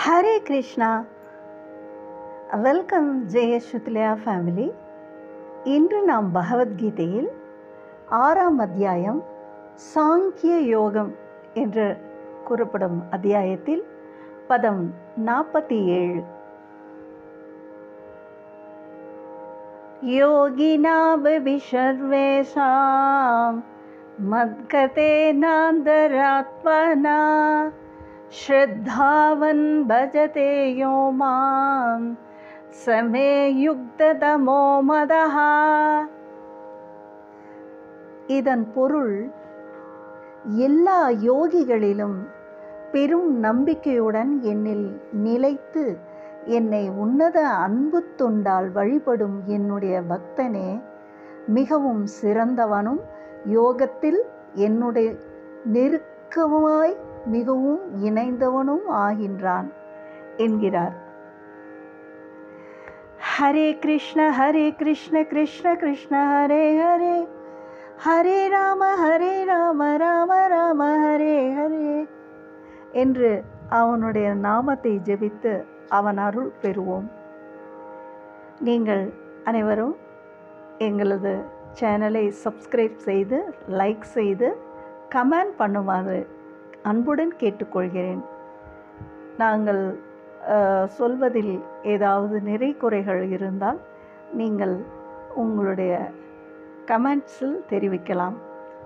Hare Krishna. Welcome Jayasruthlaya family. இன்று நாம் பகவத்கீதையில் 6ஆம் அத்தியாயம் சாங்கிய யோகம் என்று கூறப்படும் அத்தியாயத்தில் பதம் 47 யோகினாபி சர்வேஷாம் மத்கதேனாந்தராத்மனா ஸ்ரத்தாவன் பஜதே யோ மாம் சமே யுக்ததமோ மதஹா. இதன் பொருள், எல்லா யோகிகளிலும் பெரும் நம்பிக்கையுடன் என்னில் நிலைத்து என்னை உன்னத அன்பு தொண்டால் வழிபடும் என்னுடைய பக்தனே மிகவும் சிறந்தவனும் யோகத்தில் என்னுடைய நெருக்கமாய் மிகவும் இணைந்தவனும் ஆகின்றான் என்கிறார். ஹரே கிருஷ்ண கிருஷ்ண கிருஷ்ண ஹரே ஹரே, ஹரே ராம ராம ராம ஹரே ஹரே என்று அவனுடைய நாமத்தை ஜெபித்து அவன் அருள் பெறுவோம். நீங்கள் அனைவரும் எங்களது சேனலை சப்ஸ்கிரைப் செய்து, லைக் செய்து, கமெண்ட் பண்ணுமாறு அன்புடன் கேட்டுக்கொள்கிறேன். நாங்கள் சொல்வதில் ஏதாவது நிறை குறைகள் இருந்தால் நீங்கள் உங்களுடைய கமெண்ட்ஸில் தெரிவிக்கலாம்.